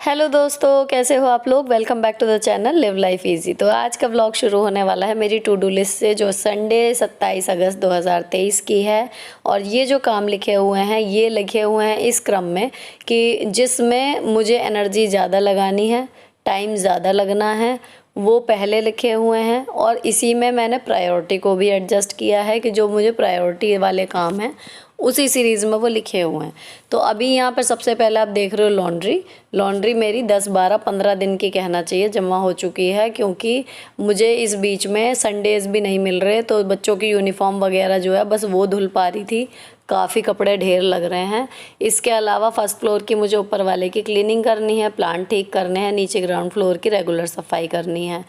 Hello दोस्तों, कैसे हो आप लोग। Welcome back to the channel live life easy. तो आज का व्लॉग शुरू होने वाला है मेरी टू डू लिस्ट से, जो संडे 27 अगस्त 2023 की है। और ये जो काम लिखे हुए हैं ये लिखे हुए हैं इस क्रम में कि जिसमें मुझे एनर्जी ज़्यादा लगानी है, टाइम ज़्यादा लगना है, वो पहले लिखे हुए हैं। और इसी में मैंने प्रायोरिटी को भी एडजस्ट किया है कि जो मुझे प्रायोरिटी वाले काम हैं उसी सीरीज़ में वो लिखे हुए हैं। तो अभी यहाँ पर सबसे पहले आप देख रहे हो लॉन्ड्री मेरी 10-12-15 दिन की कहना चाहिए जमा हो चुकी है, क्योंकि मुझे इस बीच में संडेज़ भी नहीं मिल रहे, तो बच्चों की यूनिफॉर्म वगैरह जो है बस वो धुल पा रही थी। काफ़ी कपड़े ढेर लग रहे हैं। इसके अलावा फर्स्ट फ्लोर की मुझे ऊपर वाले की क्लीनिंग करनी है, प्लांट ठीक करने हैं, नीचे ग्राउंड फ्लोर की रेगुलर सफाई करनी है।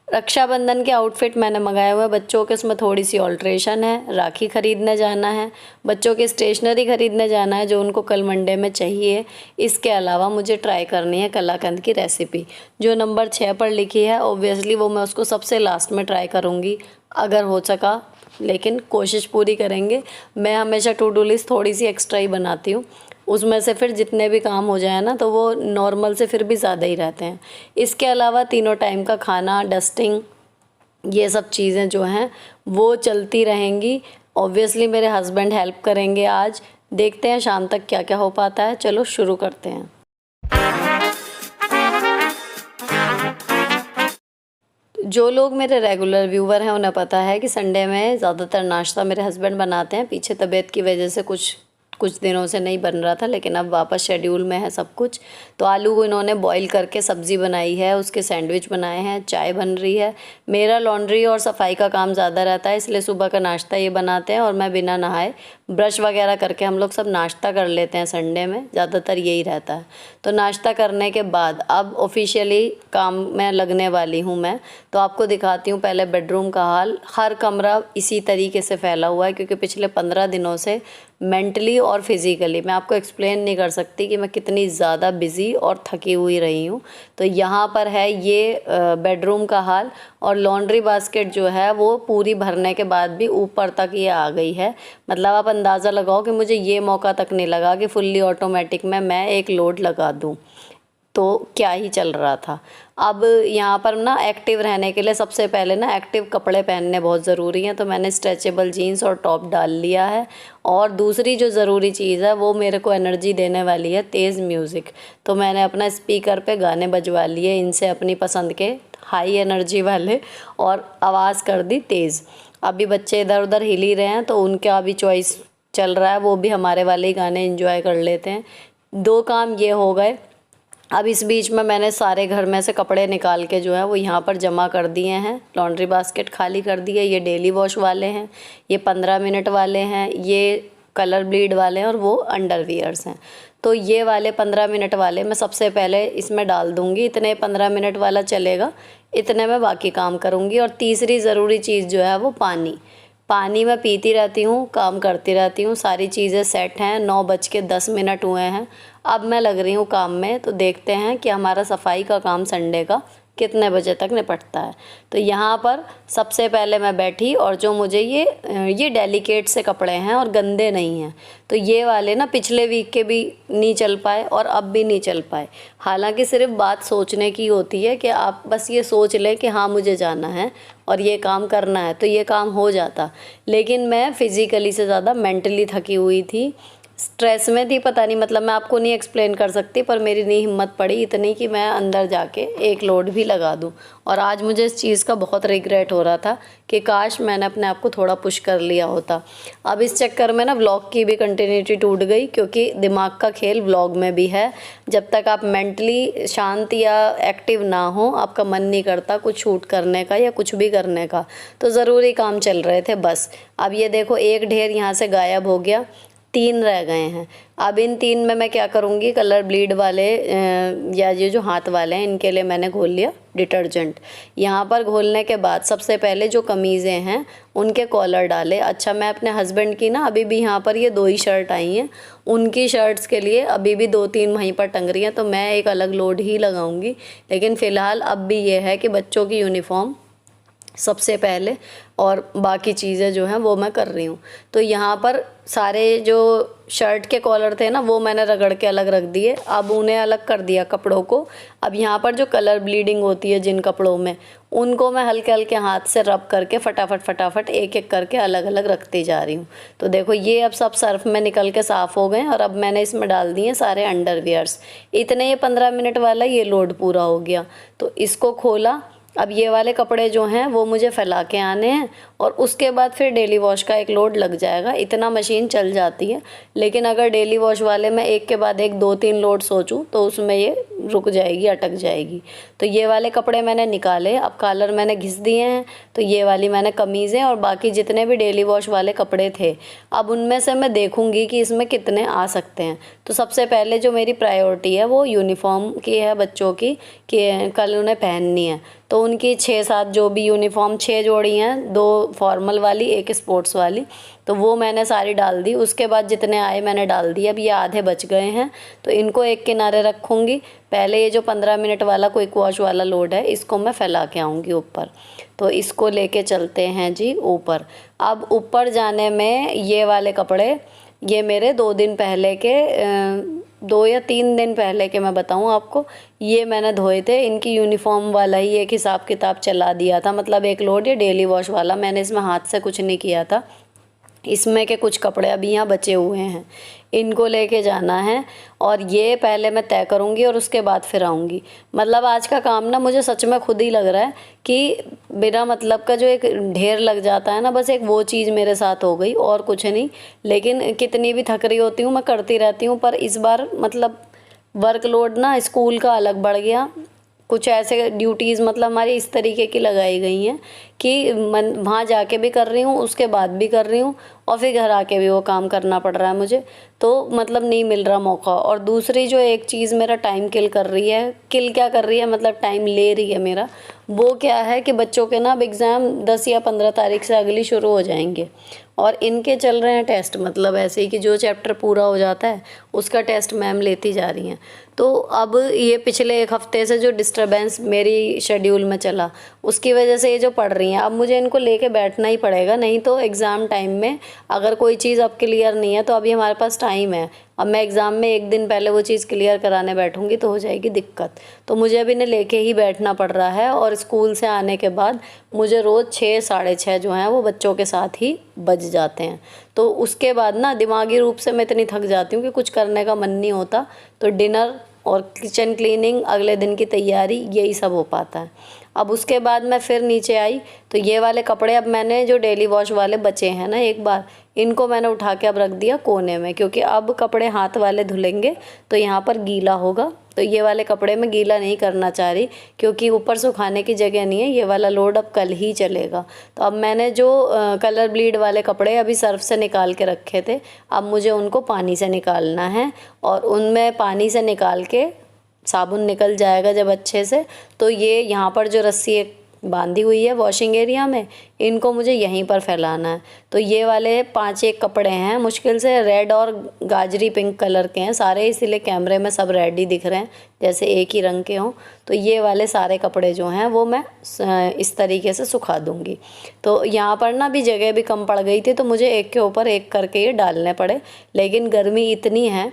रक्षाबंधन के आउटफिट मैंने मंगाए हुए हैं बच्चों के, उसमें थोड़ी सी ऑल्ट्रेशन है। राखी ख़रीदने जाना है, बच्चों की स्टेशनरी ख़रीदने जाना है जो उनको कल मंडे में चाहिए। इसके अलावा मुझे ट्राई करनी है कलाकंद की रेसिपी जो नंबर 6 पर लिखी है। ऑब्वियसली वो मैं उसको सबसे लास्ट में ट्राई करूँगी अगर हो सका, लेकिन कोशिश पूरी करेंगे। मैं हमेशा टू डू लिस्ट थोड़ी सी एक्स्ट्रा ही बनाती हूँ, उसमें से फिर जितने भी काम हो जाए ना तो वो नॉर्मल से फिर भी ज़्यादा ही रहते हैं। इसके अलावा तीनों टाइम का खाना, डस्टिंग, ये सब चीज़ें जो हैं वो चलती रहेंगी। ऑब्वियसली मेरे हस्बैंड हेल्प करेंगे आज, देखते हैं शाम तक क्या क्या हो पाता है। चलो शुरू करते हैं। जो लोग मेरे रेगुलर व्यूवर हैं उन्हें पता है कि संडे में ज़्यादातर नाश्ता मेरे हस्बैंड बनाते हैं। पीछे तबीयत की वजह से कुछ दिनों से नहीं बन रहा था, लेकिन अब वापस शेड्यूल में है सब कुछ। तो आलू को इन्होंने बॉईल करके सब्ज़ी बनाई है, उसके सैंडविच बनाए हैं, चाय बन रही है। मेरा लॉन्ड्री और सफाई का काम ज़्यादा रहता है, इसलिए सुबह का नाश्ता ये बनाते हैं और मैं बिना नहाए ब्रश वगैरह करके हम लोग सब नाश्ता कर लेते हैं। संडे में ज़्यादातर यही रहता है। तो नाश्ता करने के बाद अब ऑफिशियली काम में लगने वाली हूँ मैं। तो आपको दिखाती हूँ पहले बेडरूम का हाल। हर कमरा इसी तरीके से फैला हुआ है, क्योंकि पिछले 15 दिनों से मेंटली और फिज़िकली मैं आपको एक्सप्लेन नहीं कर सकती कि मैं कितनी ज़्यादा बिज़ी और थकी हुई रही हूँ। तो यहाँ पर है ये बेडरूम का हाल। और लॉन्ड्री बास्केट जो है वो पूरी भरने के बाद भी ऊपर तक ये आ गई है। मतलब आप अंदाज़ा लगाओ कि मुझे ये मौका तक नहीं लगा कि फुल्ली ऑटोमेटिक में मैं एक लोड लगा दूँ, तो क्या ही चल रहा था। अब यहाँ पर ना एक्टिव रहने के लिए सबसे पहले ना एक्टिव कपड़े पहनने बहुत ज़रूरी हैं, तो मैंने स्ट्रेचेबल जीन्स और टॉप डाल लिया है। और दूसरी जो ज़रूरी चीज़ है वो मेरे को एनर्जी देने वाली है तेज़ म्यूज़िक। तो मैंने अपना स्पीकर पे गाने बजवा लिए इनसे अपनी पसंद के हाई एनर्जी वाले, और आवाज़ कर दी तेज़। अभी बच्चे इधर उधर हिल ही रहे हैं तो उनका अभी चॉइस चल रहा है, वो भी हमारे वाले ही गाने एंजॉय कर लेते हैं। 2 काम ये हो गए। अब इस बीच में मैंने सारे घर में से कपड़े निकाल के जो है वो यहाँ पर जमा कर दिए हैं। लॉन्ड्री बास्केट खाली कर दी है। ये डेली वॉश वाले हैं, ये 15 मिनट वाले हैं, ये कलर ब्लीड वाले हैं और वो अंडरवियर्स हैं। तो ये वाले 15 मिनट वाले मैं सबसे पहले इसमें डाल दूँगी। इतने 15 मिनट वाला चलेगा, इतने में बाकी काम करूँगी। और तीसरी ज़रूरी चीज़ जो है वो पानी मैं पीती रहती हूँ, काम करती रहती हूँ। सारी चीज़ें सेट हैं। 9:10 हुए हैं, अब मैं लग रही हूँ काम में। तो देखते हैं कि हमारा सफाई का काम संडे का कितने बजे तक निपटता है। तो यहाँ पर सबसे पहले मैं बैठी, और जो मुझे ये डेलिकेट से कपड़े हैं और गंदे नहीं हैं। तो ये वाले ना पिछले वीक के भी नहीं चल पाए और अब भी नहीं चल पाए। हालांकि सिर्फ बात सोचने की होती है कि आप बस ये सोच लें कि हाँ मुझे जाना है और ये काम करना है, तो ये काम हो जाता। लेकिन मैं फ़िज़िकली से ज़्यादा मेंटली थकी हुई थी, स्ट्रेस में थी। पता नहीं, मतलब मैं आपको नहीं एक्सप्लेन कर सकती, पर मेरी नहीं हिम्मत पड़ी इतनी कि मैं अंदर जाके एक लोड भी लगा दूं। और आज मुझे इस चीज़ का बहुत रिग्रेट हो रहा था कि काश मैंने अपने आप को थोड़ा पुश कर लिया होता। अब इस चक्कर में ना व्लॉग की भी कंटिन्यूटी टूट गई, क्योंकि दिमाग का खेल व्लॉग में भी है। जब तक आप मेंटली शांत या एक्टिव ना हो, आपका मन नहीं करता कुछ शूट करने का या कुछ भी करने का। तो ज़रूरी काम चल रहे थे बस। अब ये देखो एक ढेर यहाँ से गायब हो गया, 3 रह गए हैं। अब इन 3 में मैं क्या करूँगी, कलर ब्लीड वाले या ये जो हाथ वाले हैं इनके लिए मैंने घोल लिया डिटर्जेंट। यहाँ पर घोलने के बाद सबसे पहले जो कमीज़ें हैं उनके कॉलर डाले। अच्छा, मैं अपने हस्बैंड की ना अभी भी यहाँ पर ये 2 ही शर्ट आई हैं, उनकी शर्ट्स के लिए अभी भी 2-3 वहीं पर टंग रही हैं, तो मैं एक अलग लोड ही लगाऊंगी। लेकिन फ़िलहाल अब भी ये है कि बच्चों की यूनिफॉर्म सबसे पहले, और बाकी चीज़ें जो हैं वो मैं कर रही हूँ। तो यहाँ पर सारे जो शर्ट के कॉलर थे ना वो मैंने रगड़ के अलग रख दिए, अब उन्हें अलग कर दिया कपड़ों को। अब यहाँ पर जो कलर ब्लीडिंग होती है जिन कपड़ों में, उनको मैं हल्के हल्के हाथ से रब करके फटाफट एक एक करके अलग अलग रखती जा रही हूँ। तो देखो ये अब सब सर्फ में निकल के साफ़ हो गए और अब मैंने इसमें डाल दिए सारे अंडरवियर्स। इतने ये 15 मिनट वाला ये लोड पूरा हो गया। तो इसको खोला, अब ये वाले कपड़े जो हैं वो मुझे फैला के आने हैं और उसके बाद फिर डेली वॉश का एक लोड लग जाएगा। इतना मशीन चल जाती है, लेकिन अगर डेली वॉश वाले में एक के बाद एक 2-3 लोड सोचूं तो उसमें ये रुक जाएगी, अटक जाएगी। तो ये वाले कपड़े मैंने निकाले, अब कॉलर मैंने घिस दिए हैं। तो ये वाली मैंने कमीज़ें और बाकी जितने भी डेली वॉश वाले कपड़े थे, अब उनमें से मैं देखूँगी कि इसमें कितने आ सकते हैं। तो सबसे पहले जो मेरी प्रायोरिटी है वो यूनिफॉर्म की है बच्चों की, कि कल उन्हें पहननी है। तो उनकी 6-7 जो भी यूनिफॉर्म, 6 जोड़ी हैं, 2 फॉर्मल वाली, 1 स्पोर्ट्स वाली, तो वो मैंने सारी डाल दी। उसके बाद जितने आए मैंने डाल दिए। अब ये आधे बच गए हैं तो इनको एक किनारे रखूँगी। पहले ये जो 15 मिनट वाला क्विक वॉश वाला लोड है इसको मैं फैला के आऊँगी ऊपर। तो इसको लेके चलते हैं जी ऊपर। अब ऊपर जाने में ये वाले कपड़े, ये मेरे 2 दिन पहले के 2 या 3 दिन पहले के मैं बताऊं आपको, ये मैंने धोए थे। इनकी यूनिफॉर्म वाला ही एक हिसाब किताब चला दिया था, मतलब एक लोड ये डेली वॉश वाला, मैंने इसमें हाथ से कुछ नहीं किया था। इसमें के कुछ कपड़े अभी यहाँ बचे हुए हैं, इनको लेके जाना है और ये पहले मैं तय करूँगी और उसके बाद फिर आऊँगी। मतलब आज का काम ना मुझे सच में खुद ही लग रहा है कि बिना मतलब का जो एक ढेर लग जाता है ना, बस एक वो चीज़ मेरे साथ हो गई और कुछ नहीं। लेकिन कितनी भी थक रही होती हूँ मैं करती रहती हूँ, पर इस बार मतलब वर्कलोड ना स्कूल का अलग बढ़ गया। कुछ ऐसे ड्यूटीज़ मतलब हमारी इस तरीके की लगाई गई हैं कि मैं वहाँ जाके भी कर रही हूँ, उसके बाद भी कर रही हूँ और फिर घर आके भी वो काम करना पड़ रहा है मुझे। तो मतलब नहीं मिल रहा मौका। और दूसरी जो एक चीज़ मेरा टाइम किल कर रही है, किल क्या कर रही है मतलब टाइम ले रही है मेरा, वो क्या है कि बच्चों के ना अब एग्ज़ाम 10 या 15 तारीख से अगली शुरू हो जाएंगे और इनके चल रहे हैं टेस्ट, मतलब ऐसे ही कि जो चैप्टर पूरा हो जाता है उसका टेस्ट मैम लेती जा रही हैं। तो अब ये पिछले 1 हफ्ते से जो डिस्टर्बेंस मेरी शेड्यूल में चला उसकी वजह से ये जो पढ़ रही हैं, अब मुझे इनको लेके बैठना ही पड़ेगा, नहीं तो एग्ज़ाम टाइम में अगर कोई चीज़ अब क्लियर नहीं है तो अभी हमारे पास टाइम है। अब मैं एग्ज़ाम में 1 दिन पहले वो चीज़ क्लियर कराने बैठूंगी तो हो जाएगी दिक्कत। तो मुझे अभी इन्हें लेके ही बैठना पड़ रहा है और स्कूल से आने के बाद मुझे रोज़ 6-6:30 जो हैं वो बच्चों के साथ ही बज जाते हैं। तो उसके बाद ना दिमागी रूप से मैं इतनी थक जाती हूँ कि कुछ करने का मन नहीं होता। तो डिनर और किचन क्लीनिंग, अगले दिन की तैयारी, यही सब हो पाता है। अब उसके बाद मैं फिर नीचे आई तो ये वाले कपड़े अब मैंने जो डेली वॉश वाले बचे हैं ना एक बार, इनको मैंने उठा के अब रख दिया कोने में, क्योंकि अब कपड़े हाथ वाले धुलेंगे तो यहाँ पर गीला होगा। तो ये वाले कपड़े मैं गीला नहीं करना चाह रही क्योंकि ऊपर सुखाने की जगह नहीं है। ये वाला लोड अब कल ही चलेगा। तो अब मैंने जो कलर ब्लीड वाले कपड़े अभी सर्फ से निकाल के रखे थे, अब मुझे उनको पानी से निकालना है और उनमें पानी से निकाल के साबुन निकल जाएगा जब अच्छे से, तो ये यहाँ पर जो रस्सी एक बांधी हुई है वॉशिंग एरिया में, इनको मुझे यहीं पर फैलाना है। तो ये वाले 5-1 कपड़े हैं, मुश्किल से रेड और गाजरी पिंक कलर के हैं सारे, इसीलिए कैमरे में सब रेड ही दिख रहे हैं जैसे एक ही रंग के हों। तो ये वाले सारे कपड़े जो हैं वो मैं इस तरीके से सुखा दूँगी। तो यहाँ पर ना भी जगह भी कम पड़ गई थी तो मुझे एक के ऊपर एक करके ये डालने पड़े। लेकिन गर्मी इतनी है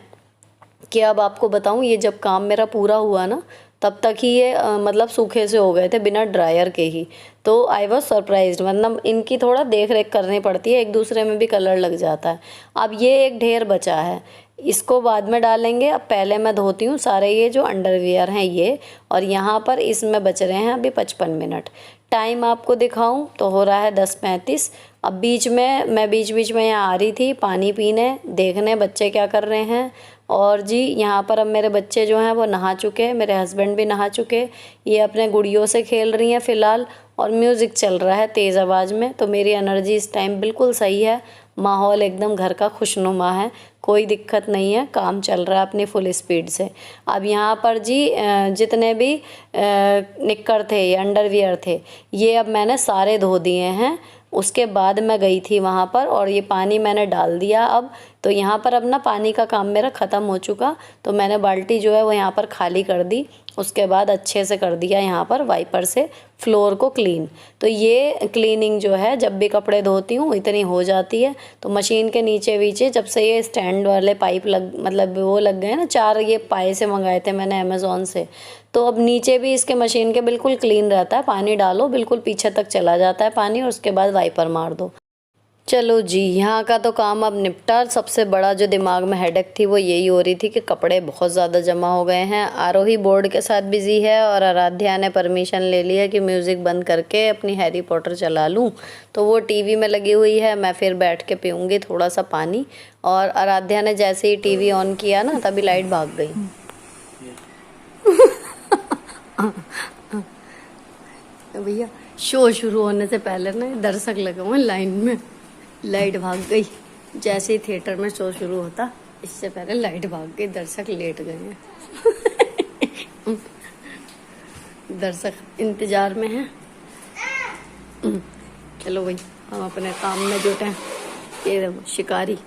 कि अब आपको बताऊँ, ये जब काम मेरा पूरा हुआ ना तब तक ही ये मतलब सूखे से हो गए थे बिना ड्रायर के ही। तो आई वॉज सरप्राइज्ड, मतलब इनकी थोड़ा देख रेख करनी पड़ती है, एक दूसरे में भी कलर लग जाता है। अब ये एक ढेर बचा है, इसको बाद में डालेंगे। अब पहले मैं धोती हूँ सारे ये जो अंडरवियर हैं ये, और यहाँ पर इसमें बच रहे हैं अभी 55 मिनट। टाइम आपको दिखाऊं तो हो रहा है 10:35। अब बीच में मैं बीच में यहाँ आ रही थी पानी पीने, देखने बच्चे क्या कर रहे हैं। और जी यहाँ पर अब मेरे बच्चे जो हैं वो नहा चुके हैं, मेरे हस्बैंड भी नहा चुके, ये अपने गुड़ियों से खेल रही हैं फ़िलहाल, और म्यूज़िक चल रहा है तेज़ आवाज़ में। तो मेरी एनर्जी इस टाइम बिल्कुल सही है, माहौल एकदम घर का खुशनुमा है, कोई दिक्कत नहीं है, काम चल रहा है अपनी फुल स्पीड से। अब यहाँ पर जी जितने भी निक्कर थे या अंडरवियर थे ये अब मैंने सारे धो दिए हैं। उसके बाद मैं गई थी वहाँ पर और ये पानी मैंने डाल दिया अब, तो यहाँ पर अब ना पानी का काम मेरा ख़त्म हो चुका, तो मैंने बाल्टी जो है वो यहाँ पर खाली कर दी। उसके बाद अच्छे से कर दिया यहाँ पर वाइपर से फ्लोर को क्लीन। तो ये क्लीनिंग जो है जब भी कपड़े धोती हूँ इतनी हो जाती है। तो मशीन के नीचे वीचे जब से ये स्टैंड वाले पाइप मतलब वो लग गए ना, 4 ये पाए से मंगाए थे मैंने अमेज़ोन से, तो अब नीचे भी इसके मशीन के बिल्कुल क्लीन रहता है। पानी डालो बिल्कुल पीछे तक चला जाता है पानी, और उसके बाद वाइपर मार दो। चलो जी, यहाँ का तो काम अब निपटा। सबसे बड़ा जो दिमाग में हेडेक थी वो यही हो रही थी कि कपड़े बहुत ज़्यादा जमा हो गए हैं। आरोही बोर्ड के साथ बिज़ी है और आराध्या ने परमिशन ले लिया कि म्यूज़िक बंद करके अपनी हैरी पॉटर चला लूँ, तो वो टीवी में लगी हुई है। मैं फिर बैठ के पीऊँगी थोड़ा सा पानी। और आराध्या ने जैसे ही टीवी ऑन किया ना, तभी लाइट भाग गई। भैया शो शुरू होने से पहले ना दर्शक लगे हुए लाइन में, लाइट भाग गई। जैसे ही थिएटर में शो शुरू होता इससे पहले लाइट भाग गई, दर्शक लेट गए हैं। दर्शक इंतजार में हैं। चलो भाई हम अपने काम में जुटे हैं। ये देखो शिकारी।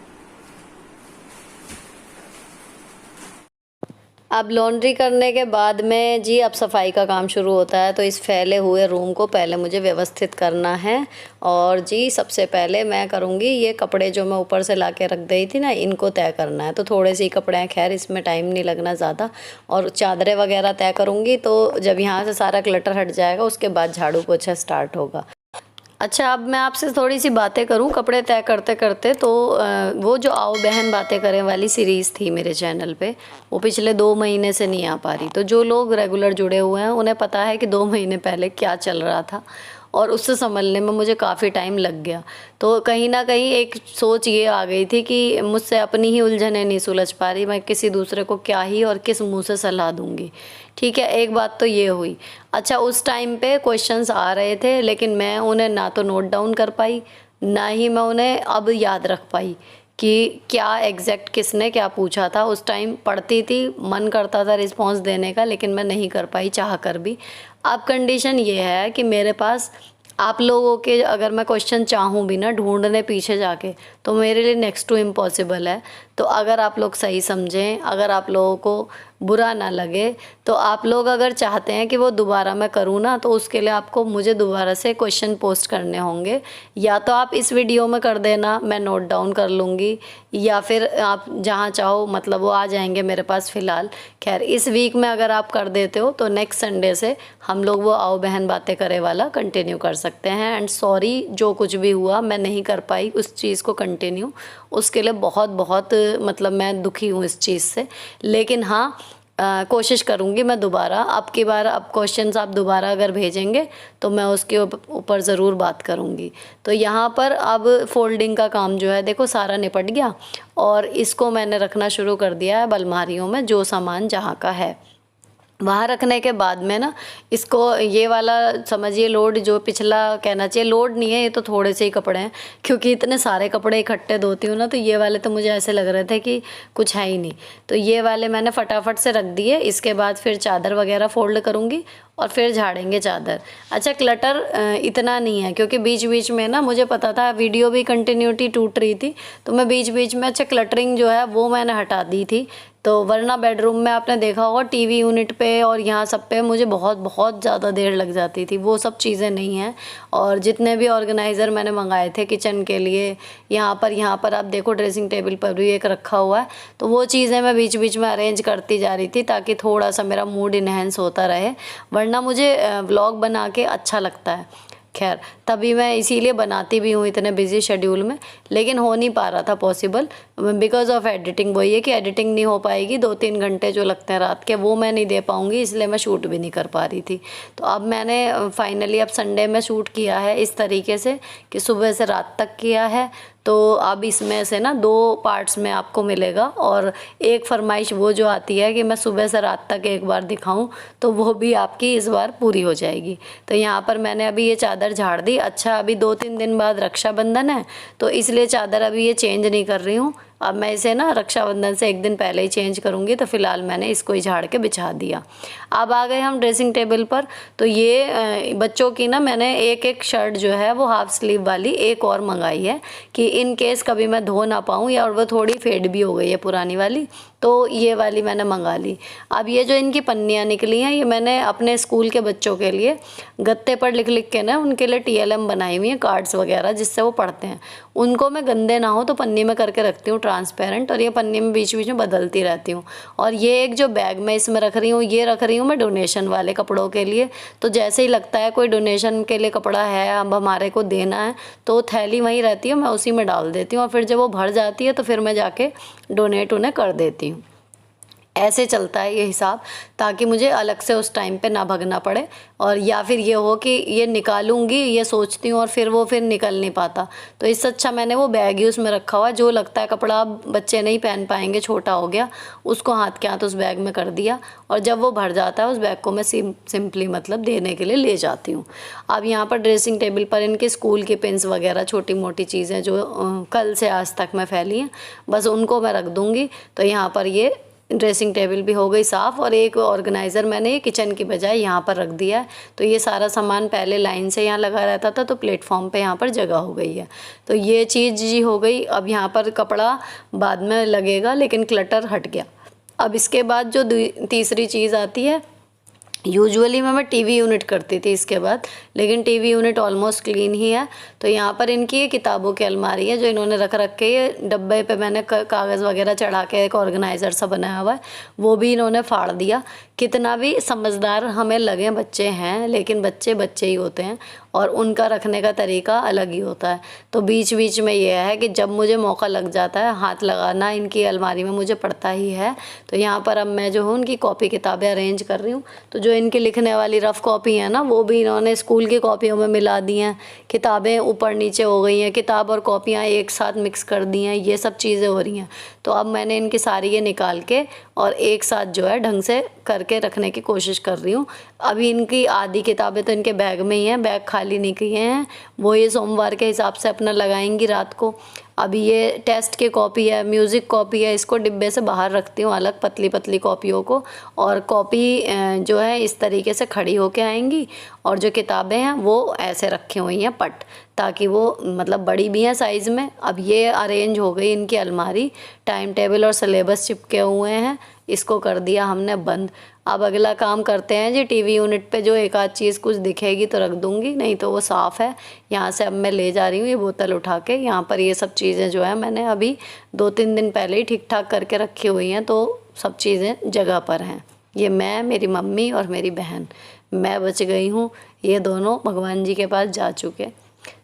अब लॉन्ड्री करने के बाद में जी अब सफाई का काम शुरू होता है। तो इस फैले हुए रूम को पहले मुझे व्यवस्थित करना है। और जी सबसे पहले मैं करूँगी ये कपड़े जो मैं ऊपर से ला के रख गई थी ना, इनको तय करना है। तो थोड़े से ही कपड़े हैं, खैर इसमें टाइम नहीं लगना ज़्यादा। और चादरें वगैरह तय करूँगी, तो जब यहाँ से सारा क्लटर हट जाएगा उसके बाद झाड़ू पोछा स्टार्ट होगा। अच्छा, अब मैं आपसे थोड़ी सी बातें करूं कपड़े तय करते करते। तो वो जो आओ बहन बातें करें वाली सीरीज़ थी मेरे चैनल पे, वो पिछले 2 महीने से नहीं आ पा रही। तो जो लोग रेगुलर जुड़े हुए हैं उन्हें पता है कि 2 महीने पहले क्या चल रहा था, और उससे संभलने में मुझे काफ़ी टाइम लग गया। तो कहीं ना कहीं एक सोच ये आ गई थी कि मुझसे अपनी ही उलझनें नहीं सुलझ पा रही, मैं किसी दूसरे को क्या ही और किस मुंह से सलाह दूंगी। ठीक है, एक बात तो ये हुई। अच्छा, उस टाइम पे क्वेश्चंस आ रहे थे, लेकिन मैं उन्हें ना तो नोट डाउन कर पाई, ना ही मैं उन्हें अब याद रख पाई कि क्या एग्जैक्ट किसने क्या पूछा था। उस टाइम पढ़ती थी, मन करता था रिस्पॉन्स देने का, लेकिन मैं नहीं कर पाई चाह कर भी। अब कंडीशन ये है कि मेरे पास आप लोगों के अगर मैं क्वेश्चन चाहूँ भी ना ढूंढने पीछे जाके, तो मेरे लिए नेक्स्ट टू इम्पॉसिबल है। तो अगर आप लोग सही समझें, अगर आप लोगों को बुरा ना लगे, तो आप लोग अगर चाहते हैं कि वो दोबारा मैं करूँ ना, तो उसके लिए आपको मुझे दोबारा से क्वेश्चन पोस्ट करने होंगे। या तो आप इस वीडियो में कर देना, मैं नोट डाउन कर लूँगी, या फिर आप जहाँ चाहो मतलब वो आ जाएंगे मेरे पास फ़िलहाल। खैर इस वीक में अगर आप कर देते हो तो नेक्स्ट संडे से हम लोग वो आओ बहन बातें करे वाला कंटिन्यू कर सकते हैं। एंड सॉरी जो कुछ भी हुआ, मैं नहीं कर पाई उस चीज़ को कंटिन्यू, उसके लिए बहुत बहुत मतलब मैं दुखी हूँ इस चीज़ से। लेकिन हाँ, कोशिश करूँगी मैं दोबारा। अब की बार अब क्वेश्चंस आप दोबारा अगर भेजेंगे तो मैं उसके ऊपर ज़रूर बात करूँगी। तो यहाँ पर अब फोल्डिंग का काम जो है देखो सारा निपट गया, और इसको मैंने रखना शुरू कर दिया है अलमारियों में, जो सामान जहाँ का है वहाँ रखने के बाद में ना, इसको ये वाला समझिए लोड, जो पिछला कहना चाहिए लोड नहीं है, ये तो थोड़े से ही कपड़े हैं, क्योंकि इतने सारे कपड़े इकट्ठे धोती हूँ ना, तो ये वाले तो मुझे ऐसे लग रहे थे कि कुछ है ही नहीं। तो ये वाले मैंने फटाफट से रख दिए। इसके बाद फिर चादर वगैरह फोल्ड करूँगी और फिर झाड़ेंगे चादर। अच्छा, क्लटर इतना नहीं है, क्योंकि बीच बीच में ना मुझे पता था वीडियो भी कंटिन्यूटी टूट रही थी, तो मैं बीच बीच में अच्छा क्लटरिंग जो है वो मैंने हटा दी थी। तो वरना बेडरूम में आपने देखा होगा टीवी यूनिट पे और यहाँ सब पे मुझे बहुत बहुत ज़्यादा देर लग जाती थी। वो सब चीज़ें नहीं हैं। और जितने भी ऑर्गेनाइज़र मैंने मंगाए थे किचन के लिए, यहाँ पर आप देखो ड्रेसिंग टेबल पर भी एक रखा हुआ है, तो वो चीज़ें मैं बीच बीच में अरेंज करती जा रही थी ताकि थोड़ा सा मेरा मूड इन्हेंस होता रहे। वरना मुझे व्लॉग बना के अच्छा लगता है। खैर तभी मैं इसीलिए बनाती भी हूँ इतने बिजी शेड्यूल में, लेकिन हो नहीं पा रहा था पॉसिबल बिकॉज ऑफ एडिटिंग। वही है कि एडिटिंग नहीं हो पाएगी, 2-3 घंटे जो लगते हैं रात के वो मैं नहीं दे पाऊँगी, इसलिए मैं शूट भी नहीं कर पा रही थी। तो अब मैंने फाइनली अब संडे में शूट किया है इस तरीके से कि सुबह से रात तक किया है। तो अब इसमें से ना 2 पार्ट्स में आपको मिलेगा, और एक फरमाइश वो जो आती है कि मैं सुबह से रात तक एक बार दिखाऊं, तो वो भी आपकी इस बार पूरी हो जाएगी। तो यहाँ पर मैंने अभी ये चादर झाड़ दी। अच्छा, अभी 2-3 दिन बाद रक्षाबंधन है, तो इसलिए चादर अभी ये चेंज नहीं कर रही हूँ, अब मैं इसे ना रक्षाबंधन से एक दिन पहले ही चेंज करूँगी, तो फ़िलहाल मैंने इसको ही झाड़ के बिछा दिया। अब आ गए हम ड्रेसिंग टेबल पर। तो ये बच्चों की ना मैंने एक एक शर्ट जो है वो हाफ स्लीव वाली एक और मंगाई है कि इन केस कभी मैं धो ना पाऊँ, या और वो थोड़ी फेड भी हो गई है पुरानी वाली, तो ये वाली मैंने मंगा ली। अब ये जो इनकी पन्नियाँ निकली हैं, ये मैंने अपने स्कूल के बच्चों के लिए गत्ते पर लिख लिख के ना उनके लिए TLM बनाई हुई हैं, कार्ड्स वगैरह, जिससे वो पढ़ते हैं। उनको मैं गंदे ना हो तो पन्नी में करके रखती हूँ ट्रांसपेरेंट, और ये पन्नी में बीच बीच में बदलती रहती हूँ। और ये एक जो बैग मैं इसमें रख रही हूँ, ये रख रही हूँ मैं डोनेशन वाले कपड़ों के लिए। तो जैसे ही लगता है कोई डोनेशन के लिए कपड़ा है, अब हमारे को देना है, तो थैली वहीं रहती है, मैं उसी में डाल देती हूँ, और फिर जब वो भर जाती है तो फिर मैं जाके डोनेट उन्हें कर देती हूँ। ऐसे चलता है ये हिसाब, ताकि मुझे अलग से उस टाइम पे ना भगना पड़े, और या फिर ये हो कि ये निकालूंगी ये सोचती हूँ और फिर निकल नहीं पाता। तो इससे अच्छा मैंने वो बैग ही उसमें रखा हुआ, जो लगता है कपड़ा अब बच्चे नहीं पहन पाएंगे, छोटा हो गया, उसको हाथ के हाथ उस बैग में कर दिया, और जब वो भर जाता है उस बैग को मैं सिंपली मतलब देने के लिए ले जाती हूँ। अब यहाँ पर ड्रेसिंग टेबल पर इनके स्कूल के पेन्स वगैरह छोटी मोटी चीज़ें जो कल से आज तक में फैली हैं, बस उनको मैं रख दूँगी। तो यहाँ पर ये ड्रेसिंग टेबल भी हो गई साफ़, और एक ऑर्गेनाइज़र मैंने किचन की बजाय यहाँ पर रख दिया है। तो ये सारा सामान पहले लाइन से यहाँ लगा रहता था, तो प्लेटफॉर्म पे यहाँ पर जगह हो गई है। तो ये चीज़ जी हो गई। अब यहाँ पर कपड़ा बाद में लगेगा, लेकिन क्लटर हट गया। अब इसके बाद जो तीसरी चीज़ आती है, यूजुअली मैं टीवी यूनिट करती थी इसके बाद, लेकिन टीवी यूनिट ऑलमोस्ट क्लीन ही है। तो यहाँ पर इनकी ये किताबों की अलमारी है जो इन्होंने रख के, ये डब्बे पे मैंने कागज़ वगैरह चढ़ा के एक ऑर्गेनाइज़र सा बनाया हुआ है, वो भी इन्होंने फाड़ दिया। कितना भी समझदार हमें लगे बच्चे हैं, लेकिन बच्चे बच्चे ही होते हैं, और उनका रखने का तरीका अलग ही होता है। तो बीच बीच में ये है कि जब मुझे मौका लग जाता है, हाथ लगाना इनकी अलमारी में मुझे पड़ता ही है। तो यहाँ पर अब मैं जो हूँ उनकी कॉपी किताबें अरेंज कर रही हूँ। तो जो इनकी लिखने वाली रफ़ कॉपी है ना, वो भी इन्होंने स्कूल की कॉपियों में मिला दी हैं। किताबें ऊपर नीचे हो गई हैं, किताब और कॉपियाँ एक साथ मिक्स कर दी हैं, ये सब चीज़ें हो रही हैं। तो अब मैंने इनकी सारी ये निकाल के और एक साथ जो है ढंग से करके रखने की कोशिश कर रही हूँ। अभी इनकी आधी किताबें तो इनके बैग में ही हैं, बैग खाली नहीं किए हैं, वो ये सोमवार के हिसाब से अपना लगाएंगी रात को। अभी ये टेस्ट की कॉपी है, म्यूज़िक कॉपी है, इसको डिब्बे से बाहर रखती हूँ अलग, पतली पतली कॉपियों को। और कॉपी जो है इस तरीके से खड़ी होके आएंगी, और जो किताबें हैं वो ऐसे रखी हुई हैं पट, ताकि वो मतलब बड़ी भी हैं साइज़ में। अब ये अरेंज हो गई इनकी अलमारी, टाइम टेबल और सिलेबस चिपके हुए हैं, इसको कर दिया हमने बंद। अब अगला काम करते हैं जी, टीवी यूनिट पे जो एक आध चीज़ कुछ दिखेगी तो रख दूँगी, नहीं तो वो साफ़ है। यहाँ से अब मैं ले जा रही हूँ ये बोतल उठा के। यहाँ पर ये सब चीज़ें जो है मैंने अभी 2-3 दिन पहले ही ठीक ठाक करके रखी हुई हैं, तो सब चीज़ें जगह पर हैं। ये मैं, मेरी मम्मी और मेरी बहन, मैं बच गई हूँ, ये दोनों भगवान जी के पास जा चुके।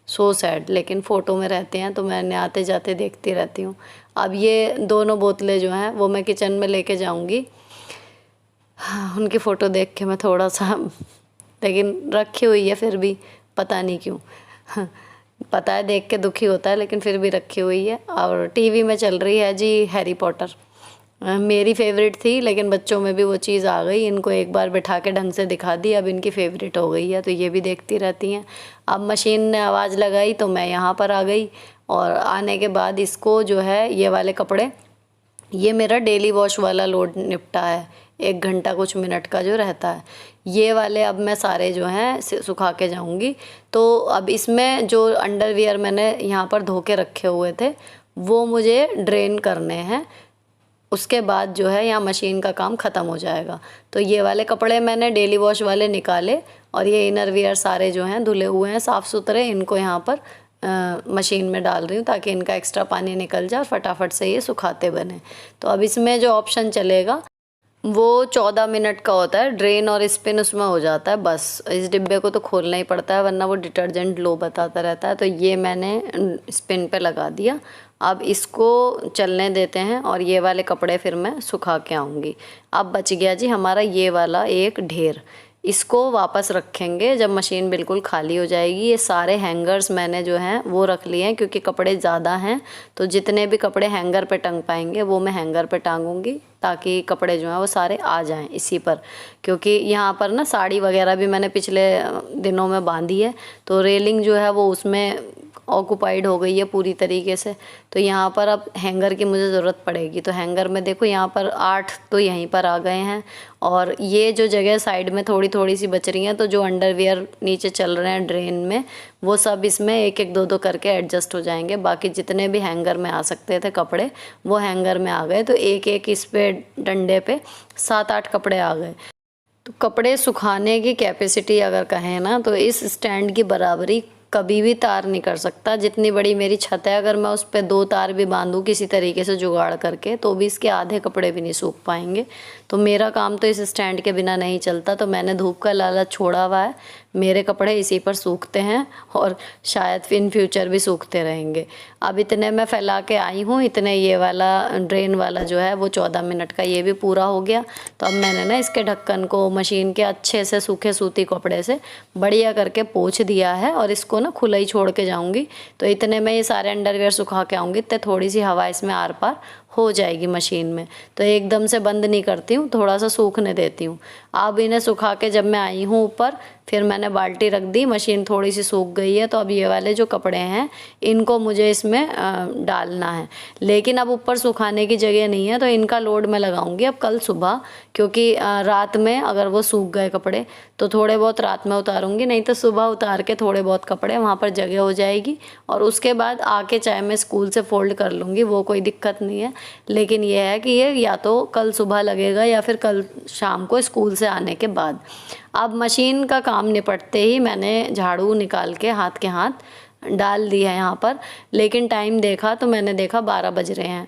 सो सैड, लेकिन फ़ोटो में रहते हैं तो मैं आते जाते देखती रहती हूँ। अब ये दोनों बोतलें जो हैं वो मैं किचन में लेके जाऊँगी। हाँ, उनकी फ़ोटो देख के मैं थोड़ा सा, लेकिन रखी हुई है फिर भी, पता नहीं क्यों। पता है देख के दुखी होता है, लेकिन फिर भी रखी हुई है। और टीवी में चल रही है जी हैरी पॉटर, मेरी फेवरेट थी, लेकिन बच्चों में भी वो चीज़ आ गई, इनको एक बार बिठा के ढंग से दिखा दी, अब इनकी फेवरेट हो गई है, तो ये भी देखती रहती हैं। अब मशीन ने आवाज़ लगाई तो मैं यहाँ पर आ गई, और आने के बाद इसको जो है ये वाले कपड़े, ये मेरा डेली वॉश वाला लोड निपटा है, 1 घंटा कुछ मिनट का जो रहता है, ये वाले अब मैं सारे जो हैं सुखा के जाऊंगी। तो अब इसमें जो अंडरवियर मैंने यहाँ पर धो के रखे हुए थे वो मुझे ड्रेन करने हैं, उसके बाद जो है यहाँ मशीन का काम ख़त्म हो जाएगा। तो ये वाले कपड़े मैंने डेली वॉश वाले निकाले, और ये इनर वियर सारे जो हैं धुले हुए हैं साफ़ सुथरे, इनको यहाँ पर मशीन में डाल रही हूँ ताकि इनका एक्स्ट्रा पानी निकल जाए और फटाफट से ये सुखाते बने। तो अब इसमें जो ऑप्शन चलेगा वो 14 मिनट का होता है, ड्रेन और स्पिन उसमें हो जाता है बस। इस डिब्बे को तो खोलना ही पड़ता है, वरना वो डिटर्जेंट लो बताता रहता है। तो ये मैंने स्पिन पे लगा दिया। अब इसको चलने देते हैं, और ये वाले कपड़े फिर मैं सुखा के आऊँगी। अब बच गया जी हमारा ये वाला एक ढेर, इसको वापस रखेंगे जब मशीन बिल्कुल खाली हो जाएगी। ये सारे हैंगर्स मैंने जो हैं वो रख लिए हैं, क्योंकि कपड़े ज़्यादा हैं, तो जितने भी कपड़े हैंगर पे टंग पाएंगे वो मैं हैंगर पे टांगूंगी, ताकि कपड़े जो हैं वो सारे आ जाएं इसी पर। क्योंकि यहाँ पर ना साड़ी वगैरह भी मैंने पिछले दिनों में बांधी है, तो रेलिंग जो है वो उसमें ऑक्यूपाइड हो गई है पूरी तरीके से। तो यहाँ पर अब हैंगर की मुझे ज़रूरत पड़ेगी। तो हैंगर में देखो यहाँ पर 8 तो यहीं पर आ गए हैं, और ये जो जगह साइड में थोड़ी थोड़ी सी बच रही हैं, तो जो अंडरवियर नीचे चल रहे हैं ड्रेन में, वो सब इसमें एक एक दो दो करके एडजस्ट हो जाएंगे। बाकी जितने भी हैंगर में आ सकते थे कपड़े वो हैंगर में आ गए। तो एक एक इस पे डंडे पे 7-8 कपड़े आ गए। तो कपड़े सुखाने की कैपेसिटी अगर कहें ना, तो इस स्टैंड की बराबरी कभी भी तार नहीं कर सकता। जितनी बड़ी मेरी छत है, अगर मैं उस पर 2 तार भी बांधूँ किसी तरीके से जुगाड़ करके, तो भी इसके आधे कपड़े भी नहीं सूख पाएंगे। तो मेरा काम तो इस स्टैंड के बिना नहीं चलता। तो मैंने धूप का लालच छोड़ा हुआ है, मेरे कपड़े इसी पर सूखते हैं और शायद इन फ्यूचर भी सूखते रहेंगे। अब इतने मैं फैला के आई हूँ, इतने ये वाला ड्रेन वाला जो है वो 14 मिनट का ये भी पूरा हो गया। तो अब मैंने ना इसके ढक्कन को मशीन के अच्छे से सूखे सूती कपड़े से बढ़िया करके पोंछ दिया है, और इसको ना खुला ही छोड़ के जाऊँगी। तो इतने में ये सारे अंडरवियर सुखा के आऊँगी, तो थोड़ी सी हवा इसमें आर पार हो जाएगी मशीन में। तो एकदम से बंद नहीं करती हूँ, थोड़ा सा सूखने देती हूँ। अब इन्हें सुखा के जब मैं आई हूँ ऊपर, फिर मैंने बाल्टी रख दी, मशीन थोड़ी सी सूख गई है। तो अब ये वाले जो कपड़े हैं इनको मुझे इसमें डालना है, लेकिन अब ऊपर सुखाने की जगह नहीं है, तो इनका लोड मैं लगाऊंगी अब कल सुबह। क्योंकि रात में अगर वो सूख गए कपड़े तो थोड़े बहुत रात में उतारूंगी, नहीं तो सुबह उतार के थोड़े बहुत कपड़े वहाँ पर जगह हो जाएगी, और उसके बाद आके चाहे मैं स्कूल से फोल्ड कर लूँगी, वो कोई दिक्कत नहीं है। लेकिन ये है कि ये या तो कल सुबह लगेगा या फिर कल शाम को स्कूल से आने के बाद। अब मशीन का काम निपटते ही मैंने झाड़ू निकाल के हाथ के हाथ डाल दी है यहाँ पर, लेकिन टाइम देखा तो मैंने देखा 12 बज रहे हैं।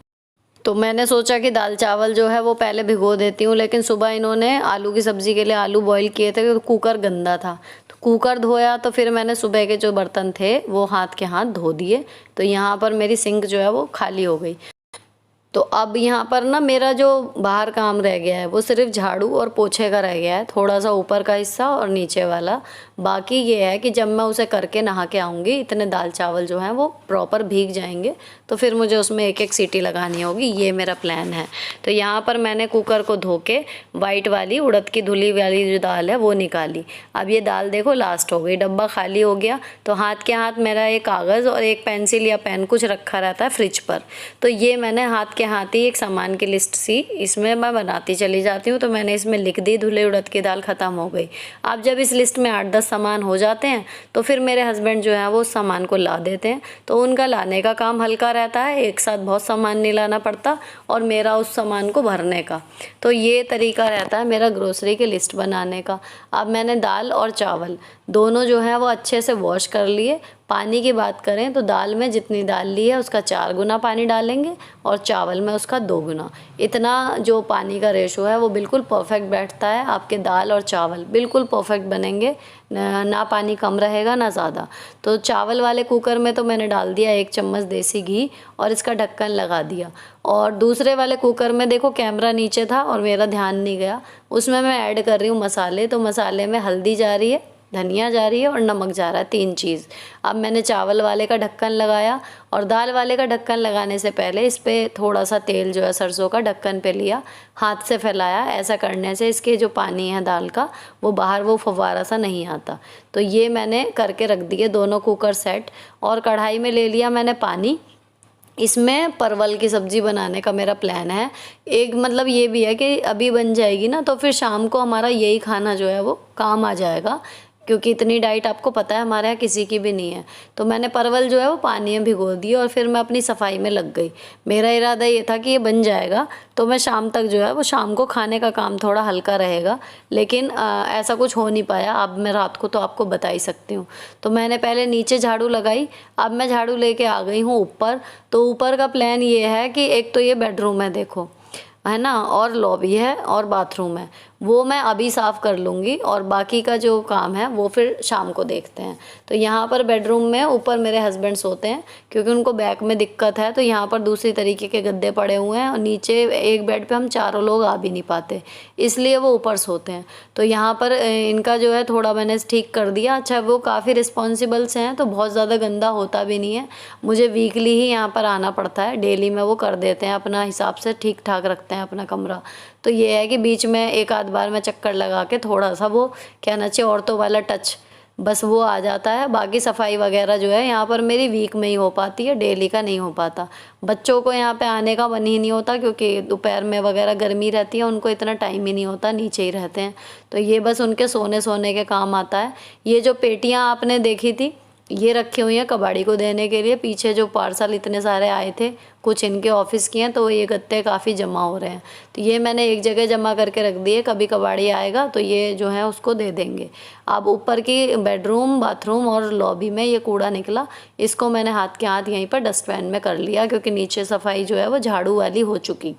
तो मैंने सोचा कि दाल चावल जो है वो पहले भिगो देती हूँ, लेकिन सुबह इन्होंने आलू की सब्ज़ी के लिए आलू बॉईल किए थे, तो कुकर गंदा था। तो कुकर धोया, तो फिर मैंने सुबह के जो बर्तन थे वो हाथ के हाथ धो दिए। तो यहाँ पर मेरी सिंक जो है वो खाली हो गई। तो अब यहाँ पर ना मेरा जो बाहर काम रह गया है वो सिर्फ झाड़ू और पोछे का रह गया है, थोड़ा सा ऊपर का हिस्सा और नीचे वाला। बाकी ये है कि जब मैं उसे करके नहा के आऊँगी, इतने दाल चावल जो हैं वो प्रॉपर भीग जाएंगे, तो फिर मुझे उसमें एक एक सीटी लगानी होगी। ये मेरा प्लान है। तो यहाँ पर मैंने कुकर को धो के वाइट वाली उड़द की धुली वाली जो दाल है वो निकाली। अब ये दाल देखो लास्ट हो गई, डब्बा खाली हो गया। तो हाथ के हाथ मेरा एक कागज़ और एक पेंसिल या पेन कुछ रखा रहता है फ्रिज पर। तो ये मैंने हाथ के हाथ ही एक सामान की लिस्ट सी इसमें मैं बनाती चली जाती हूँ। तो मैंने इसमें लिख दी धुले उड़द की दाल ख़त्म हो गई। अब जब इस लिस्ट में 8-10 सामान हो जाते हैं, तो फिर मेरे हस्बैंड जो है वो उस सामान को ला देते हैं। तो उनका लाने का काम हल्का रहता है, एक साथ बहुत सामान नहीं लाना पड़ता, और मेरा उस सामान को भरने का। तो ये तरीका रहता है मेरा ग्रोसरी की लिस्ट बनाने का। अब मैंने दाल और चावल दोनों जो है वो अच्छे से वॉश कर लिए। पानी की बात करें तो दाल में जितनी दाल ली है उसका 4 गुना पानी डालेंगे, और चावल में उसका 2 गुना। इतना जो पानी का रेशो है वो बिल्कुल परफेक्ट बैठता है। आपके दाल और चावल बिल्कुल परफेक्ट बनेंगे, ना पानी कम रहेगा ना ज़्यादा। तो चावल वाले कुकर में तो मैंने डाल दिया 1 चम्मच देसी घी और इसका ढक्कन लगा दिया। और दूसरे वाले कुकर में देखो कैमरा नीचे था और मेरा ध्यान नहीं गया, उसमें मैं ऐड कर रही हूँ मसाले। तो मसाले में हल्दी जा रही है, धनिया जा रही है और नमक जा रहा है, 3 चीज़। अब मैंने चावल वाले का ढक्कन लगाया, और दाल वाले का ढक्कन लगाने से पहले इस पर थोड़ा सा तेल जो है सरसों का ढक्कन पे लिया, हाथ से फैलाया। ऐसा करने से इसके जो पानी है दाल का वो बाहर वो फव्वारा सा नहीं आता। तो ये मैंने करके रख दिए दोनों कुकर सेट। और कढ़ाई में ले लिया मैंने पानी। इसमें परवल की सब्ज़ी बनाने का मेरा प्लान है। एक मतलब ये भी है कि अभी बन जाएगी ना, तो फिर शाम को हमारा यही खाना जो है वो काम आ जाएगा, क्योंकि इतनी डाइट आपको पता है हमारे यहाँ किसी की भी नहीं है। तो मैंने परवल जो है वो पानी में भिगो दिए और फिर मैं अपनी सफाई में लग गई। मेरा इरादा ये था कि ये बन जाएगा तो मैं शाम तक जो है वो शाम को खाने का काम थोड़ा हल्का रहेगा, लेकिन ऐसा कुछ हो नहीं पाया। अब मैं रात को तो आपको बता ही सकती हूँ। तो मैंने पहले नीचे झाड़ू लगाई, अब मैं झाड़ू लेके आ गई हूँ ऊपर। तो ऊपर का प्लान ये है कि एक तो ये बेडरूम है देखो, है ना, और लॉबी है और बाथरूम है, वो मैं अभी साफ़ कर लूँगी, और बाकी का जो काम है वो फिर शाम को देखते हैं। तो यहाँ पर बेडरूम में ऊपर मेरे हस्बैंड सोते हैं, क्योंकि उनको बैक में दिक्कत है। तो यहाँ पर दूसरी तरीके के गद्दे पड़े हुए हैं, और नीचे एक बेड पे हम चारों लोग आ भी नहीं पाते, इसलिए वो ऊपर सोते हैं। तो यहाँ पर इनका जो है थोड़ा मैंने ठीक कर दिया। अच्छा, वो काफ़ी रिस्पॉन्सिबल से हैं, तो बहुत ज़्यादा गंदा होता भी नहीं है। मुझे वीकली ही यहाँ पर आना पड़ता है, डेली में वो कर देते हैं, अपना हिसाब से ठीक ठाक रखते हैं अपना कमरा। तो ये है कि बीच में एक आध बार मैं चक्कर लगा के थोड़ा सा वो कहना चाहिए औरतों वाला टच बस वो आ जाता है। बाकी सफाई वगैरह जो है यहाँ पर मेरी वीक में ही हो पाती है, डेली का नहीं हो पाता। बच्चों को यहाँ पे आने का मन ही नहीं होता क्योंकि दोपहर में वगैरह गर्मी रहती है, उनको इतना टाइम ही नहीं होता, नीचे ही रहते हैं। तो ये बस उनके सोने के काम आता है। ये जो पेटियाँ आपने देखी थी ये रखी हुई हैं कबाड़ी को देने के लिए। पीछे जो पार्सल इतने सारे आए थे, कुछ इनके ऑफिस की हैं, तो ये गत्ते काफ़ी जमा हो रहे हैं। तो ये मैंने एक जगह जमा करके रख दिए, कभी कबाड़ी आएगा तो ये जो है उसको दे देंगे। अब ऊपर की बेडरूम, बाथरूम और लॉबी में ये कूड़ा निकला, इसको मैंने हाथ के हाथ यहीं पर डस्टबिन में कर लिया क्योंकि नीचे सफाई जो है वो झाड़ू वाली हो चुकी।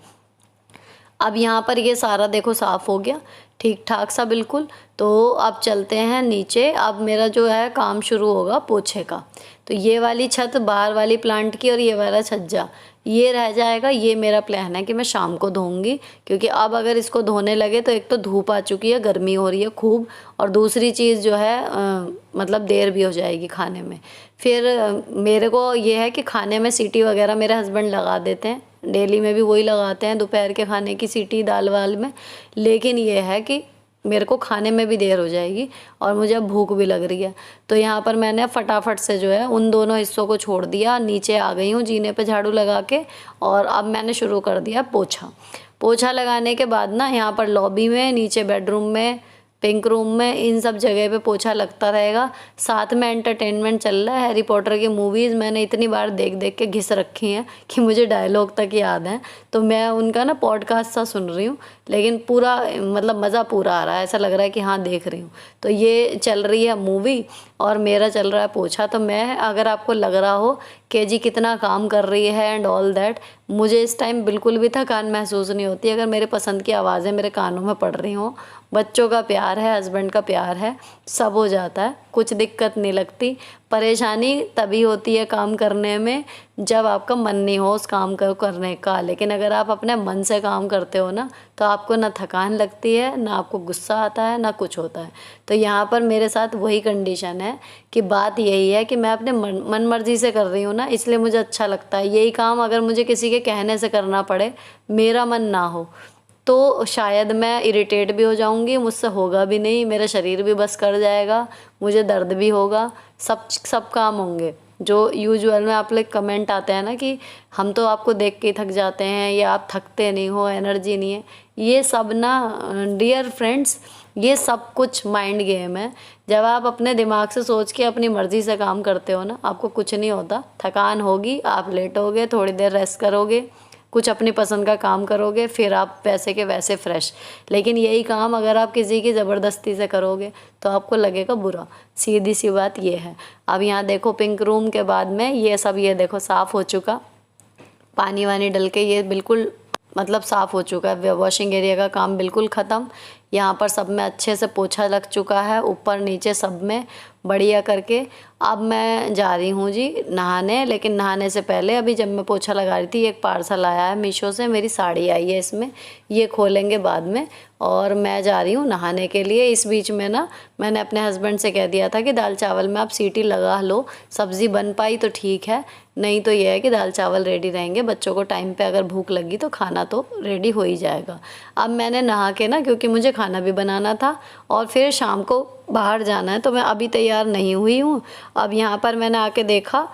अब यहाँ पर ये सारा देखो साफ़ हो गया, ठीक ठाक सा बिल्कुल। तो अब चलते हैं नीचे। अब मेरा जो है काम शुरू होगा पोछे का। तो ये वाली छत बाहर वाली प्लांट की और ये वाला छज्जा ये रह जाएगा। ये मेरा प्लान है कि मैं शाम को धोऊंगी क्योंकि अब अगर इसको धोने लगे तो एक तो धूप आ चुकी है, गर्मी हो रही है खूब, और दूसरी चीज़ जो है मतलब देर भी हो जाएगी खाने में। फिर मेरे को ये है कि खाने में सीटी वगैरह मेरे हस्बैंड लगा देते हैं, डेली में भी वही लगाते हैं दोपहर के खाने की सीटी दाल वाल में। लेकिन ये है कि मेरे को खाने में भी देर हो जाएगी और मुझे अब भूख भी लग रही है। तो यहाँ पर मैंने फटाफट से जो है उन दोनों हिस्सों को छोड़ दिया, नीचे आ गई हूँ जीने पे झाड़ू लगा के, और अब मैंने शुरू कर दिया पोछा लगाने के बाद ना यहाँ पर लॉबी में, नीचे बेडरूम में, पिंक रूम में, इन सब जगह पे पोछा लगता रहेगा। साथ में एंटरटेनमेंट चल रहा है। हैरी पॉटर की मूवीज़ मैंने इतनी बार देख देख के घिस रखी हैं कि मुझे डायलॉग तक याद हैं। तो मैं उनका ना पॉडकास्ट सा सुन रही हूँ, लेकिन पूरा मतलब मज़ा पूरा आ रहा है, ऐसा लग रहा है कि हाँ देख रही हूँ। तो ये चल रही है मूवी और मेरा चल रहा है पोछा। तो मैं, अगर आपको लग रहा हो कि जी कितना काम कर रही है एंड ऑल दैट, मुझे इस टाइम बिल्कुल भी थकान महसूस नहीं होती। अगर मेरे पसंद की आवाज़ें मेरे कानों में पड़ रही हों, बच्चों का प्यार है, हस्बैंड का प्यार है, सब हो जाता है, कुछ दिक्कत नहीं लगती। परेशानी तभी होती है काम करने में जब आपका मन नहीं हो उस काम को करने का। लेकिन अगर आप अपने मन से काम करते हो ना, तो आपको ना थकान लगती है, ना आपको गुस्सा आता है, ना कुछ होता है। तो यहाँ पर मेरे साथ वही कंडीशन है कि बात यही है कि मैं अपने मन मर्जी से कर रही हूँ ना, इसलिए मुझे अच्छा लगता है। यही काम अगर मुझे किसी के कहने से करना पड़े, मेरा मन ना हो, तो शायद मैं इरिटेट भी हो जाऊंगी, मुझसे होगा भी नहीं, मेरा शरीर भी बस कर जाएगा, मुझे दर्द भी होगा, सब काम होंगे। जो यूजुअल में आप लोग कमेंट आते हैं ना कि हम तो आपको देख के ही थक जाते हैं, या आप थकते नहीं हो, एनर्जी नहीं है, ये सब ना डियर फ्रेंड्स, ये सब कुछ माइंड गेम है। जब आप अपने दिमाग से सोच के अपनी मर्ज़ी से काम करते हो ना, आपको कुछ नहीं होता। थकान होगी, आप लेटोगे, थोड़ी देर रेस्ट करोगे, कुछ अपनी पसंद का काम करोगे, फिर आप वैसे के वैसे फ्रेश। लेकिन यही काम अगर आप किसी की ज़बरदस्ती से करोगे तो आपको लगेगा बुरा। सीधी सी बात ये है। अब यहाँ देखो पिंक रूम के बाद में ये सब, ये देखो साफ़ हो चुका, पानी वानी डल के ये बिल्कुल मतलब साफ़ हो चुका है। वॉशिंग एरिया का काम बिल्कुल ख़त्म। यहाँ पर सब में अच्छे से पोछा लग चुका है, ऊपर नीचे सब में बढ़िया करके। अब मैं जा रही हूँ जी नहाने, लेकिन नहाने से पहले अभी जब मैं पोछा लगा रही थी, एक पार्सल आया है मीशो से, मेरी साड़ी आई है इसमें, ये खोलेंगे बाद में, और मैं जा रही हूँ नहाने के लिए। इस बीच में ना मैंने अपने हस्बैंड से कह दिया था कि दाल चावल में आप सीटी लगा लो, सब्ज़ी बन पाई तो ठीक है, नहीं तो ये है कि दाल चावल रेडी रहेंगे। बच्चों को टाइम पे अगर भूख लगी तो खाना तो रेडी हो ही जाएगा। अब मैंने नहा के ना, क्योंकि मुझे खाना भी बनाना था और फिर शाम को बाहर जाना है, तो मैं अभी तैयार नहीं हुई हूँ। अब यहाँ पर मैंने आके देखा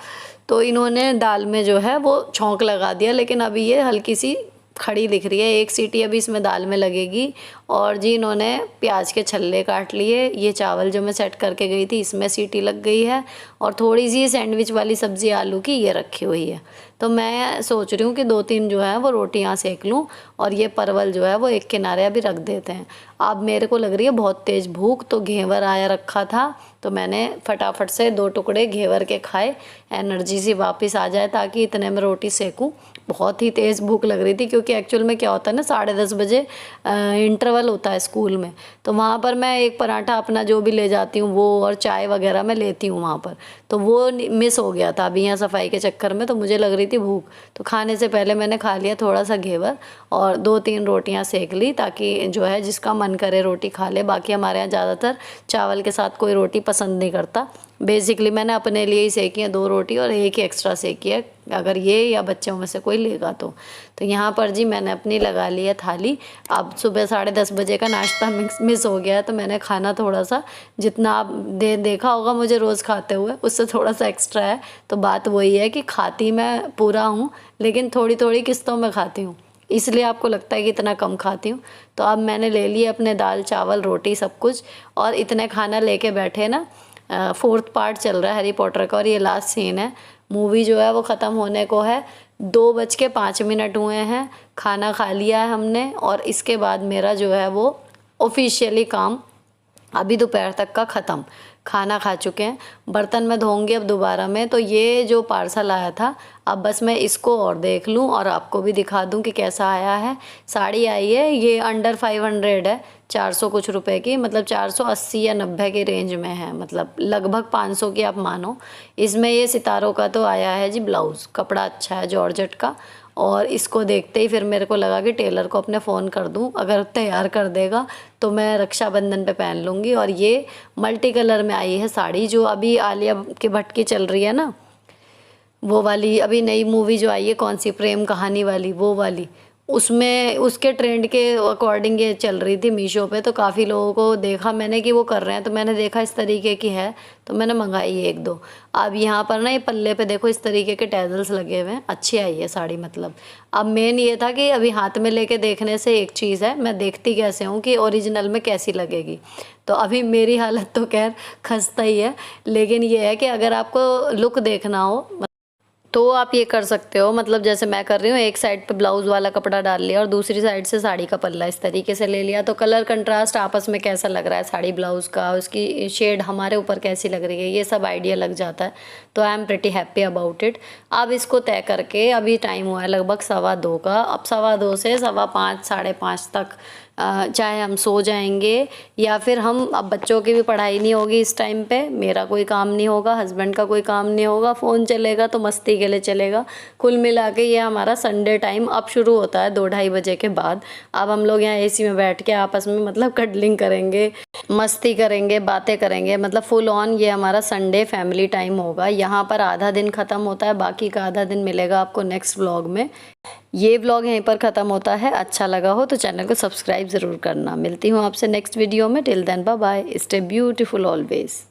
तो इन्होंने दाल में जो है वो छौंक लगा दिया, लेकिन अभी ये हल्की सी खड़ी दिख रही है। एक सीटी अभी इसमें दाल में लगेगी। और जी इन्होंने प्याज के छल्ले काट लिए। ये चावल जो मैं सेट करके गई थी इसमें सीटी लग गई है, और थोड़ी सी सैंडविच वाली सब्ज़ी आलू की ये रखी हुई है। तो मैं सोच रही हूँ कि 2-3 जो है वो रोटियाँ सेक लूँ, और ये परवल जो है वो एक किनारे अभी रख देते हैं। अब मेरे को लग रही है बहुत तेज़ भूख, तो घेवर आया रखा था, तो मैंने फटाफट से 2 टुकड़े घेवर के खाए, एनर्जी सी वापस आ जाए, ताकि इतने में रोटी सेकूँ। बहुत ही तेज़ भूख लग रही थी, क्योंकि एक्चुअल में क्या होता है ना, 10:30 बजे इंटरवल होता है स्कूल में, तो वहाँ पर मैं एक पराठा अपना जो भी ले जाती हूँ वो, और चाय वगैरह मैं लेती हूँ वहाँ पर, तो वो मिस हो गया था अभी यहाँ सफाई के चक्कर में। तो मुझे लग रही थी भूख, तो खाने से पहले मैंने खा लिया थोड़ा सा घेवर और 2-3 रोटियाँ सेक ली, ताकि जो है जिसका मन करे रोटी खा ले। बाकी हमारे यहाँ ज़्यादातर चावल के साथ कोई रोटी पसंद नहीं करता। बेसिकली मैंने अपने लिए ही सेकी है 2 रोटी, और एक ही एक्स्ट्रा सेकी है अगर ये या बच्चों में से कोई लेगा तो यहाँ पर जी मैंने अपनी लगा ली है थाली। अब सुबह 10:30 बजे का नाश्ता मिस हो गया है, तो मैंने खाना थोड़ा सा, जितना आप देखा होगा मुझे रोज़ खाते हुए, उससे थोड़ा सा एक्स्ट्रा है। तो बात वही है कि खाती मैं पूरा हूँ, लेकिन थोड़ी थोड़ी किस्तों में खाती हूँ, इसलिए आपको लगता है कि इतना कम खाती हूँ। तो अब मैंने ले लिए अपने दाल चावल रोटी सब कुछ, और इतने खाना लेके बैठे ना। 4th पार्ट चल रहा है हैरी पॉटर का, और ये लास्ट सीन है। मूवी जो है वो ख़त्म होने को है, 2:05 हुए हैं। खाना खा लिया है हमने, और इसके बाद मेरा जो है वो ऑफिशियली काम अभी दोपहर तक का ख़त्म। खाना खा चुके हैं, बर्तन में धोऊंगी अब दोबारा में। तो ये जो पार्सल आया था, अब बस मैं इसको और देख लूँ और आपको भी दिखा दूँ कि कैसा आया है। साड़ी आई है, ये अंडर 500 है, 400 कुछ रुपए की, मतलब 480 या 90 के रेंज में है, मतलब लगभग 500 की आप मानो। इसमें ये सितारों का तो आया है जी ब्लाउज़, कपड़ा अच्छा है जॉर्जेट का। और इसको देखते ही फिर मेरे को लगा कि टेलर को अपने फ़ोन कर दूं, अगर तैयार कर देगा तो मैं रक्षाबंधन पे पहन लूँगी। और ये मल्टी कलर में आई है साड़ी, जो अभी आलिया के भट्ट की चल रही है ना, वो वाली अभी नई मूवी जो आई है, कौन सी, प्रेम कहानी वाली, वो वाली, उसमें उसके ट्रेंड के अकॉर्डिंग ये चल रही थी मीशो पे। तो काफ़ी लोगों को देखा मैंने कि वो कर रहे हैं, तो मैंने देखा इस तरीके की है, तो मैंने मंगाई 1-2। अब यहाँ पर ना ये पल्ले पे देखो इस तरीके के टैजल्स लगे हुए हैं, अच्छी आई है साड़ी। मतलब अब मेन ये था कि अभी हाथ में लेके देखने से एक चीज़ है, मैं देखती कैसे हूँ कि ओरिजिनल में कैसी लगेगी। तो अभी मेरी हालत तो खैर खस्ता ही है, लेकिन ये है कि अगर आपको लुक देखना हो तो आप ये कर सकते हो। मतलब जैसे मैं कर रही हूँ, एक साइड पे ब्लाउज़ वाला कपड़ा डाल लिया और दूसरी साइड से साड़ी का पल्ला इस तरीके से ले लिया, तो कलर कंट्रास्ट आपस में कैसा लग रहा है साड़ी ब्लाउज़ का, उसकी शेड हमारे ऊपर कैसी लग रही है, ये सब आइडिया लग जाता है। तो I am pretty happy about it. अब इसको तय करके अभी टाइम हुआ है लगभग 2:15 का। अब 2:15 से 5:15 5:30 तक चाहे हम सो जाएंगे, या फिर हम, अब बच्चों की भी पढ़ाई नहीं होगी इस टाइम पे, मेरा कोई काम नहीं होगा, हस्बैंड का कोई काम नहीं होगा, फ़ोन चलेगा तो मस्ती के लिए चलेगा। कुल मिला के ये हमारा संडे टाइम अब शुरू होता है 2-2:30 बजे के बाद। अब हम लोग यहाँ एसी में बैठ के आपस में मतलब कडलिंग करेंगे, मस्ती करेंगे, बातें करेंगे, मतलब फुल ऑन ये हमारा संडे फैमिली टाइम होगा। यहाँ पर आधा दिन ख़त्म होता है, बाकी का आधा दिन मिलेगा आपको नेक्स्ट व्लॉग में। ये व्लॉग यहीं पर ख़त्म होता है। अच्छा लगा हो तो चैनल को सब्सक्राइब ज़रूर करना। मिलती हूँ आपसे नेक्स्ट वीडियो में। Till then bye bye, stay beautiful always.